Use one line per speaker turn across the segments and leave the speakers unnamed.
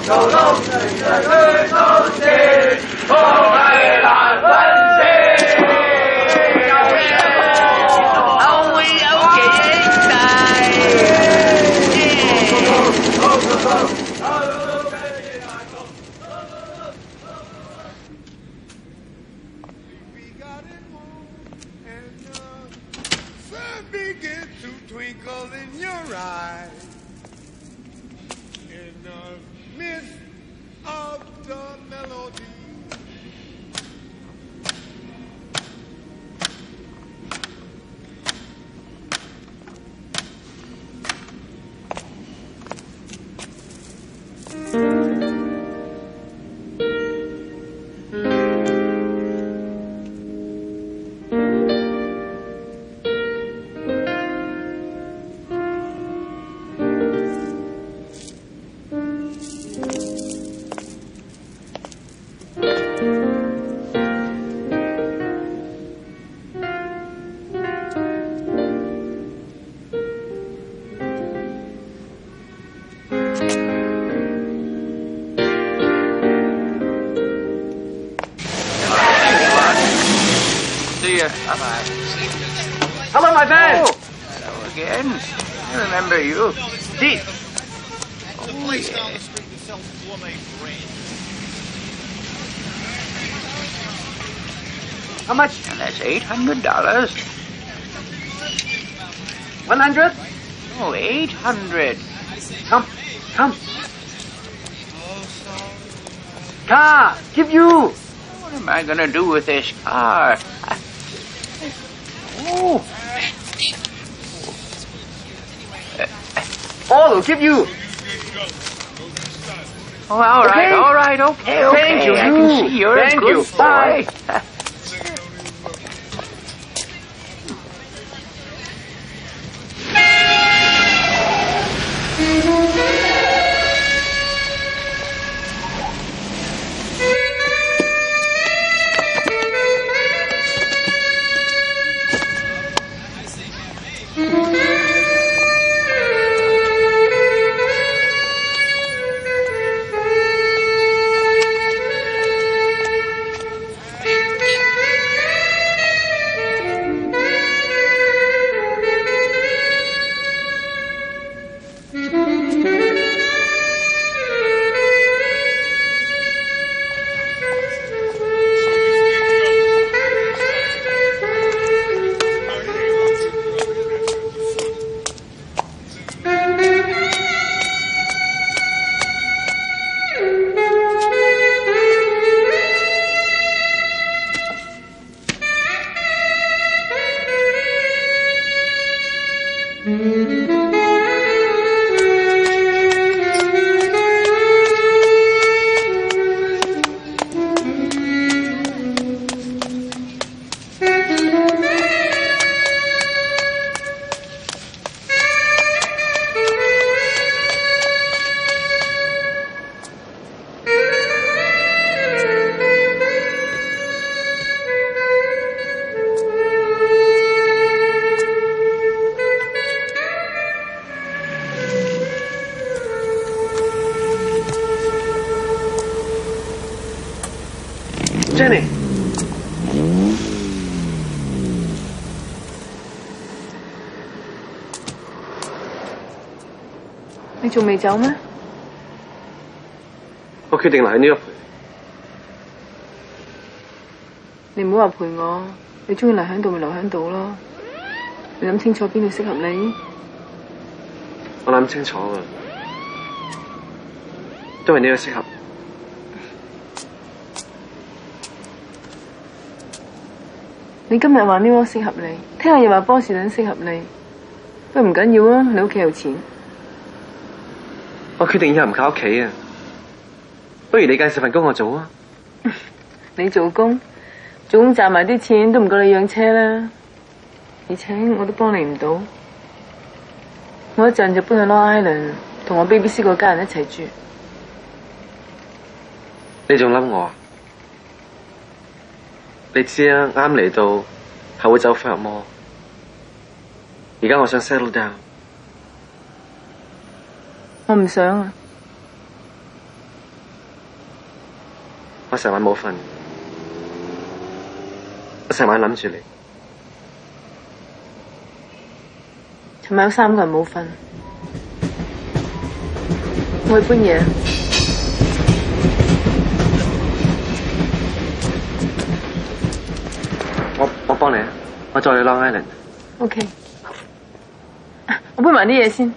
勞動人去到時，科藝難分辨。
後會有期兄弟。
Twinkle in your eye, in the midst of the melody.
Bye-bye.
Hello, my friend.
Oh, hello again. I remember you.
Steve.
The place down the street that sells gourmet bread.
How much?
And that's $800.
100?
Oh, 800.
Come. Car, give you.
What am I going to do with this car? Oh.
All give you.
Oh, all right, okay.
Thank you.
I can see you're a
Thank
good
you.
boy.
Bye. Jenny，
你仲未走咩？
我決定留喺呢度陪
你唔好話陪我，你中意留喺度咪留喺度咯。你諗清楚邊度適合你？
我諗清楚㗎，都係呢個適合。
你今日話呢個適合你，聽日又話波士頓適合你，不過唔緊要啊，你屋企有錢。
我決定以後唔靠屋企啊，不如你介紹份工我做啊。
你做工賺埋啲錢都唔夠你養車啦，而且我都幫你唔到。我一陣就搬去 Long Island 同我 BBC 嗰家人一齊住。
你仲諗我啊？你知啊，啱嚟到係會走火入魔。而家我想 settle down。
我唔想啊，
成晚冇瞓，我成晚諗住你。
尋晚有3個人冇瞓，我去搬嘢。
我幫你啊，我載你 Long Island。OK，
我搬埋啲嘢先。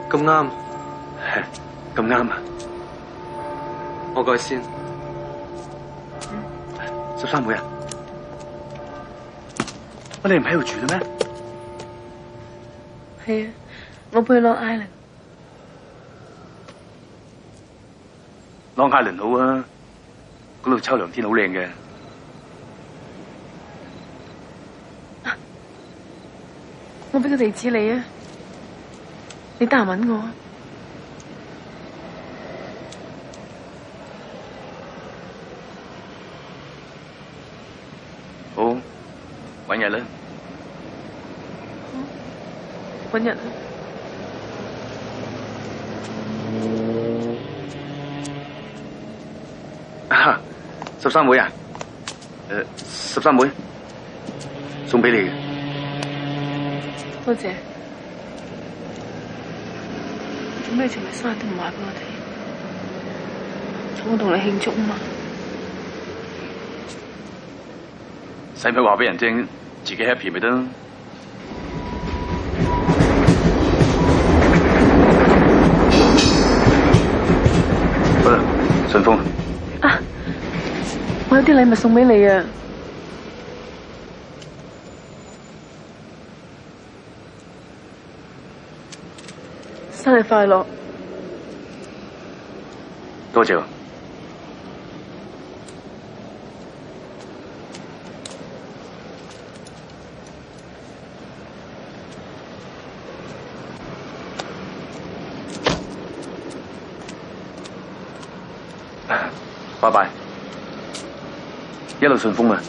咁啱，
咁啱啊！
我過去先。
13妹啊，你唔喺度住嘅咩？
係啊，我搬去 Long Island。Long
Island好啊，嗰度秋涼天好靚嘅。
我俾個地址你啊，你得閒搵我啊。
好，搵日啦。
搵日啊。
啊，13妹啊，13妹，送俾你嘅。
多謝。做咩尋日生日都唔話俾我哋？我同你慶祝啊嘛。
使唔使話俾人聽？自己 happy 咪得？好啦，順豐。
啊！我有啲禮物送俾你啊！生日快樂！
多謝喎。拜拜，一路順風啊！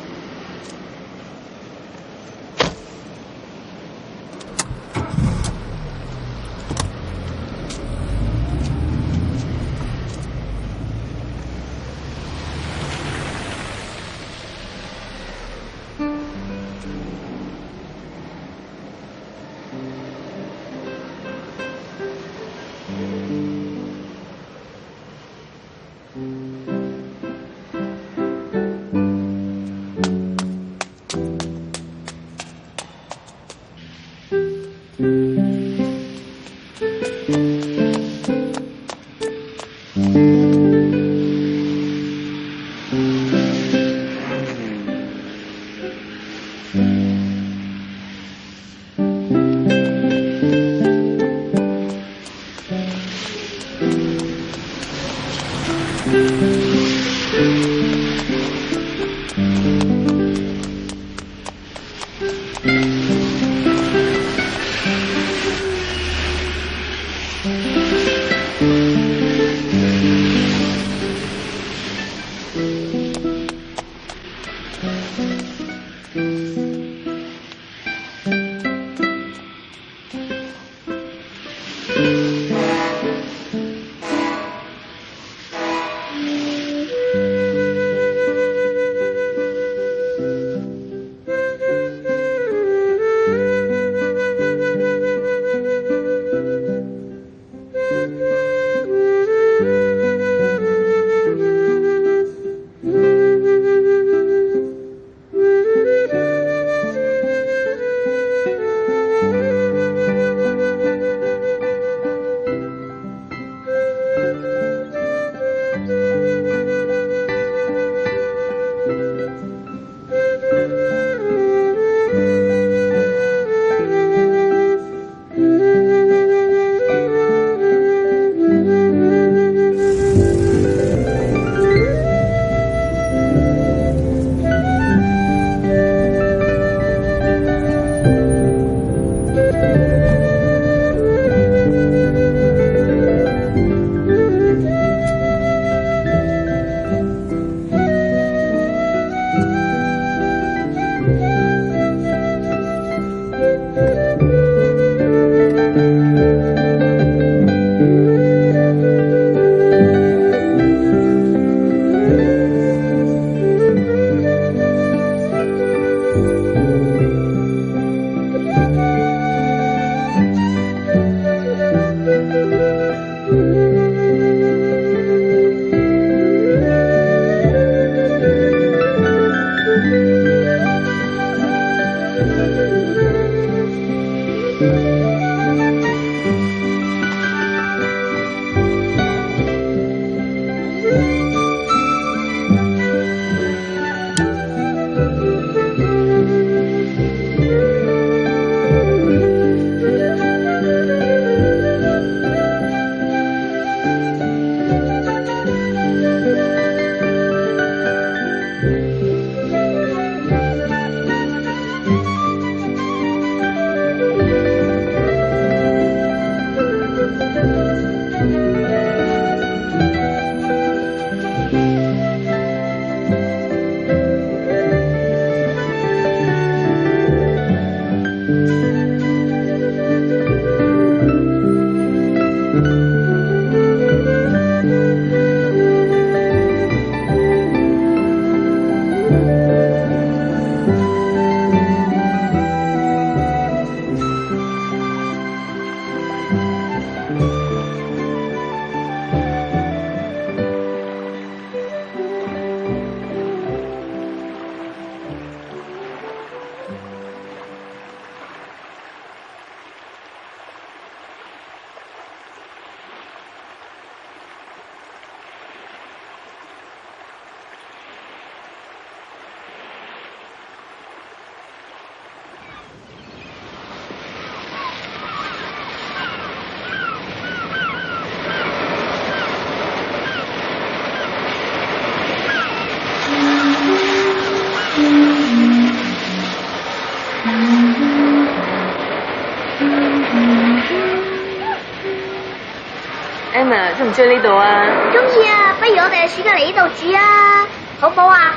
Emma 中唔中意呢度啊？
中意啊，不如我哋暑假嚟呢度住啊，好唔好啊？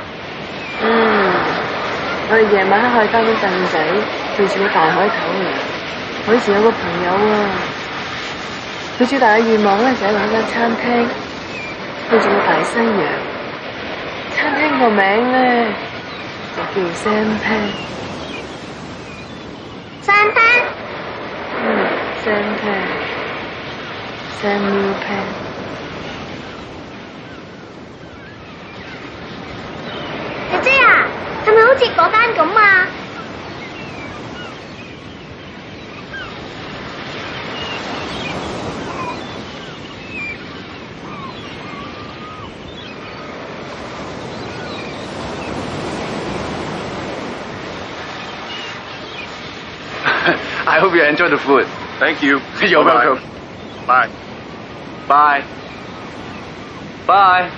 我哋夜晚黑可以擔張凳仔，對住個大海頭嚟。我以前有個朋友啊，佢最大嘅願望咧就喺度開間餐廳，對住個大西洋。餐廳個名咧就叫 Sampan。Sampan？ Samuel Pan。
姐姐啊，係咪好似嗰間咁啊
？I hope you enjoy the food.
Thank you.
You're welcome.
Bye.
Bye. Bye.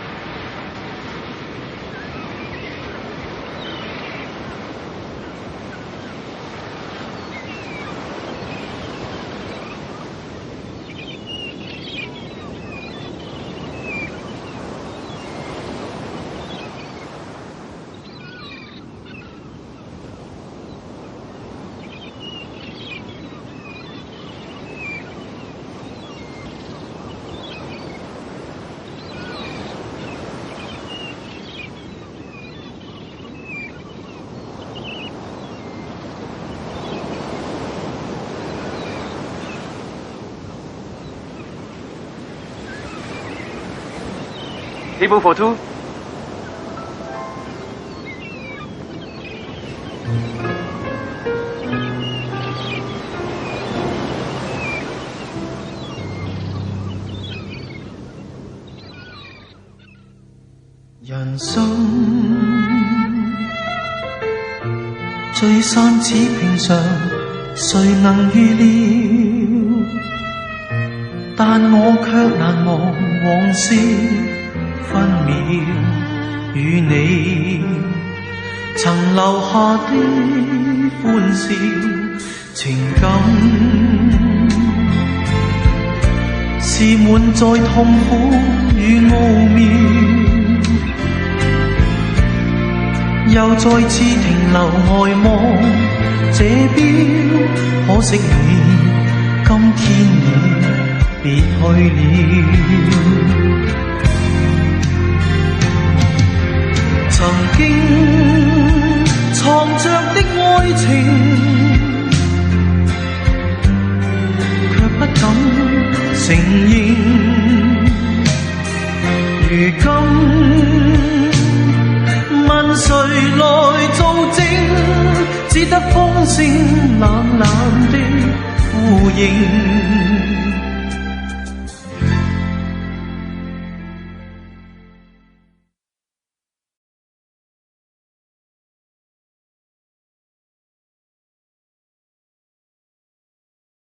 Table for two.
「人生聚散似平常，誰能預料？但我卻難忘往事分秒，與你曾留下的歡笑情感，是滿載痛苦與奧妙。又再次停留呆望這錶，可惜你今天已別去了。曾經藏着的愛情，卻不敢承認。如今問誰來做證？只得風聲冷冷的呼應。